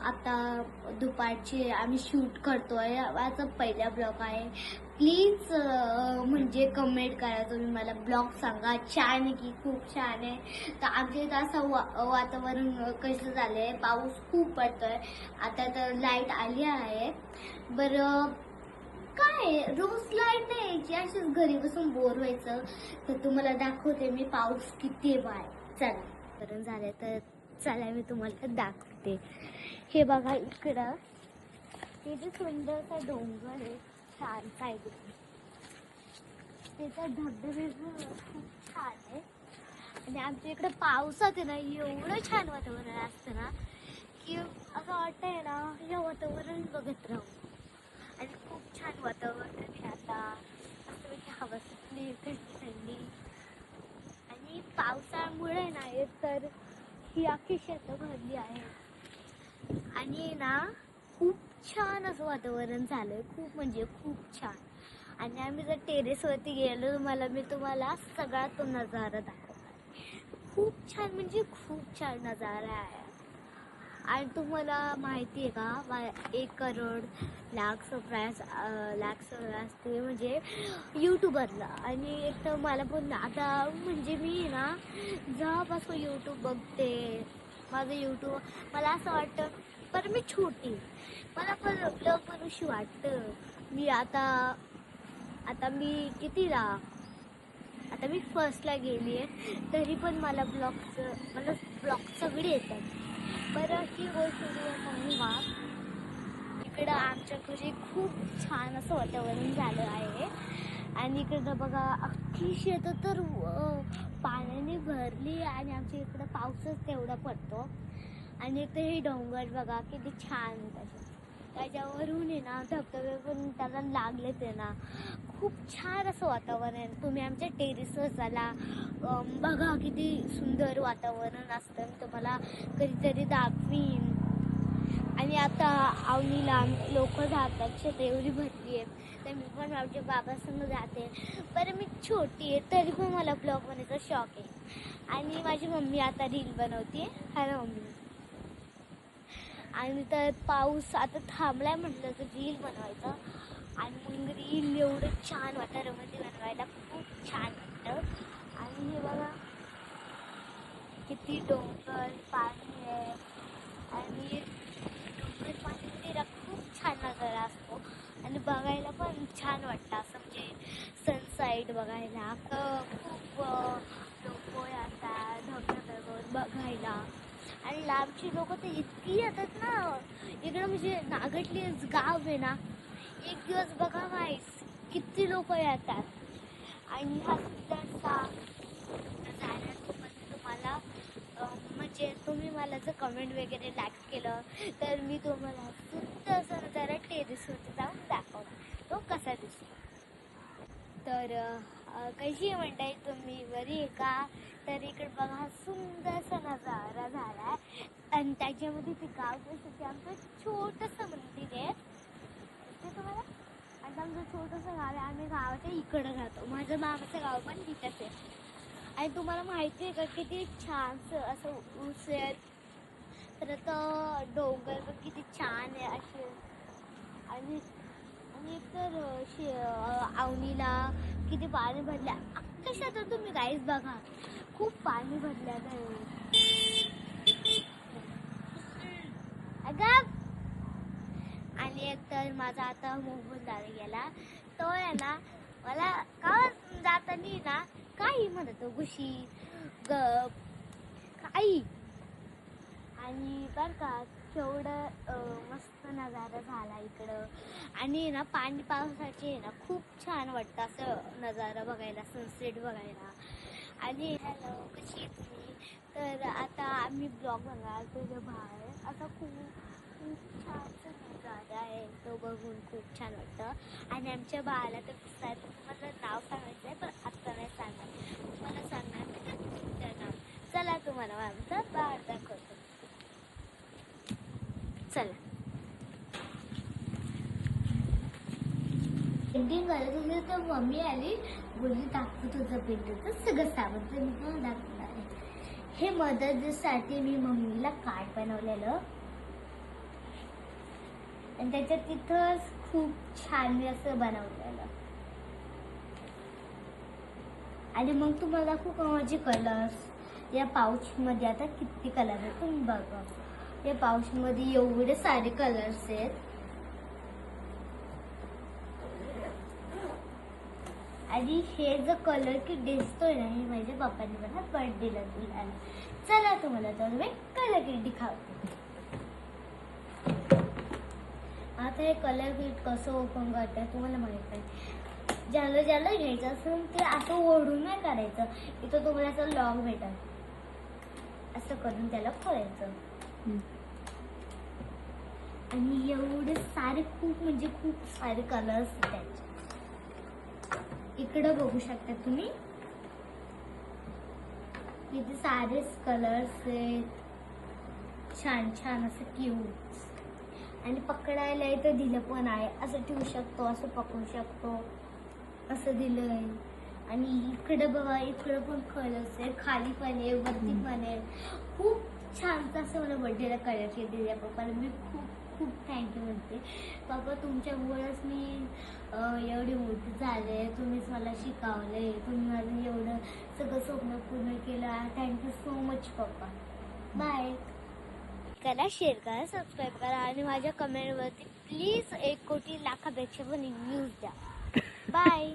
आता दुपारचे आम्ही शूट करतोय. माझा पहिला ब्लॉग आहे. प्लीज म्हणजे कमेंट करा, तुम्ही मला ब्लॉग सांगा छान आहे की खूप छान आहे. तर आमच्या इथं असं वातावरण कसं झालंय, पाऊस खूप पडतोय. आता तर लाईट आली आहे. बरं काय रोज लाईट नाही यायची, अशीच घरी बसून बोर व्हायचं. तर तुम्हाला दाखवते मी पाऊस किती आहे बाय. चला झालं तर चला मी तुम्हाला दाखवते. हे बघा इकडं किती सुंदरसा डोंगर आहे, छान साईड त्याचा धबधबे खूप छान आहे. आणि आमच्या इकडे पावसात आहे ना एवढं छान वातावरण असतं ना की असं वाटतंय ना हे वातावरण बघत राहू. आणि खूप छान वातावरण आहे आता, मस्तपैकी हवा सुटली थंडी थंडी. आणि पावसामुळे ना एक तर ही अख्खी शेतं भरली आहे. आणि ना खूप छान असं वातावरण झालंय, खूप म्हणजे खूप छान. आणि आम्ही जर टेरेसवरती गेलो मी तुम्हाला सगळा तो नजारा दाखवणार. खूप छान म्हणजे खूप छान नजारा आहे. आणि तुम्हाला माहिती आहे का 1 करोड लाख सबस्क्राईब्स ते म्हणजे यूट्यूबरला. आणि एक तर मला पण आता म्हणजे मी ना जेव्हापासून यूट्यूब बघते, माझं यूट्यूब मला असं वाटतं पण मी छोटी, मला पण ब्लॉग बनवूशी वाटतं. मी आता मी कितीला, आता मी फर्स्टला गेली आहे तरी पण मला ब्लॉग सगळे येतात. बरं ही गोष्ट सांगू का, इकडं आमच्या घरी खूप छान असं वातावरण झालं आहे. आणि इकडं बघा अख्खी शेतं तर पाण्याने भरली. आणि आमच्या इकडं पाऊसच तेवढा पडतो. आणि इकडे हे डोंगर बघा किती छान, त्याच्यावरून आहे ना धबधबे पण त्याला लागले ते ना, खूप छान असं वातावरण आहे. तुम्ही आमच्या टेरेसवर चला, बघा किती सुंदर वातावरण असतं. मी तुम्हाला कधीतरी दाखवीन. आणि आता आवनीला लोक जातात, शेत एवढी भरली आहे, तर मी पण माझ्या बाबासंग जाते. बरं मी छोटी आहे तरी पण मला ब्लॉग बनवायचा शौक आहे. आणि माझी मम्मी आता रील बनवते. Hello mummy. आणि तर पाऊस आता थांबलाय म्हटलं तर रील बनवायचं. आणि मग रील एवढं छान वातावरणामध्ये बनवायला खूप छान वाटतं. आणि हे बघा किती डोंगर पाणी आहे. आणि डोंगर पाणीमध्ये खूप छान नजारा असतो. आणि बघायला पण छान वाटतं, असं म्हणजे सनसाईड बघायला खूप लोक येतात धबधब्यावर बघायला. आणि लांबची लोक तर इतकी येतात ना इकडं, म्हणजे नागटलीच गाव आहे ना, एक दिवस बघा गाईस किती लोक येतात. आणि हा सुंदरसा नजारा तुम्हाला म्हणजे तुम्ही मला जर कमेंट वगैरे लाईक केलं तर मी तुम्हाला सुंदरसा नजारा टेरेसवरती जाऊन दाखवणार तो कसा दिसतो. तर कशी म्हणताय तुम्ही, बरी आहे का? तर इकडे बघा सुंदरसा नजारा झाला. आणि त्याच्यामध्ये ते गाव कसं, आमचं छोटंसं मंदिर आहे ते तुम्हाला. आणि आमचं छोटंसं गाव आहे, आम्ही गावाच्या इकडं राहतो. माझं मामाचं गाव पण तिथंच आहे. आणि तुम्हाला माहिती आहे का किती छान असं ऊस आहे, परत डोंगर पण किती छान आहे असे. आणि एकतर आवनीला किती पाणी भरल्या कशात तुम्ही गाईस बघा, खूप पाणी भरल्यात आहे. आणि एकतर माझा आता मोबाईल दादा गेला, तो आहे ना मला का जातानी ना काही म्हणतो गुशी काही. आणि बरं का केवढं मस्त नजारा झाला इकडं. आणि ना पावसाचे ना खूप छान वाटतं असं नजारा बघायला, सनसेट बघायला. आणि हॅलो कशी आहे तुम्ही. तर आता आम्ही ब्लॉग बनवणार तुझ्या बाहेर, असा खूप छानसा नजारा आहे, तो बघून खूप छान वाटतं. आणि आमच्या बाळाला तर तुम्हाला नाव सांगायचं आहे पण आत्ता नाही सांगणार, तुम्हाला सांगणार मी तर नाव. चला तुम्हाला माझं बाळ दाखवतो. चला पेंटिंग करत होते तर मम्मी आली, बोलली दाखवत होतं पेंटिंगचं सगळं सामान, तर मी पण दाखवणार आहे. हे मदतीसाठी मी मम्मीला कार्ड बनवलेलं. आणि त्याच्या तिथंच खूप छान मी असं बनवलेलं. आणि मग तुम्हाला खूप माझे कलर्स या पाऊच मध्ये आता किती कलर आहेत तुम्ही बघा. या पाऊच मध्ये एवढे सारे कलर्स आहेत. आणि हे जो कलर की दिसतोय ना, हे माझ्या पप्पांनी मला बर्थडेला दिला. चला तुम्हाला तर मी कलर किट दिखावते. आता हे कलर किट कसं ओपन करतात तुम्हाला माहित आहे. ज्याला ज्याला घ्यायचं असेल ते असं ओढून नाही करायचं. इथं तुम्हाला असं लॉक भेटल, असं करून त्याला खोलायचं. आणि एवढे सारे खूप म्हणजे खूप सारे कलर्स त्याचे. इकडं बघू शकता तुम्ही, इथे सारे कलर्स आहेत छान छान असं क्यूट. आणि पकडायला इथं दिलं पण आहे, असं ठेवू शकतो, असं पकडू शकतो, असं दिलंय. आणि इकडं बघा, इकडं पण कलर्स आहे, खाली पण आहे, वरती पण आहे. खूप छान असं मला बर्थडेला कलर दिल्या पप्पाला. मी खूप खूप थँक्यू म्हणते. पप्पा तुमच्यामुळेच मी एवढी मोठी झाले, तुम्हीच मला शिकवले, तुम्ही माझं एवढं सगळं स्वप्न पूर्ण केलं. थँक्यू सो मच पप्पा. बाय. करा, शेअर करा, सबस्क्राईब करा आणि माझ्या कमेंटवरती प्लीज 1 कोटी लाखापेक्षा पण व्ह्यूज द्या. बाय.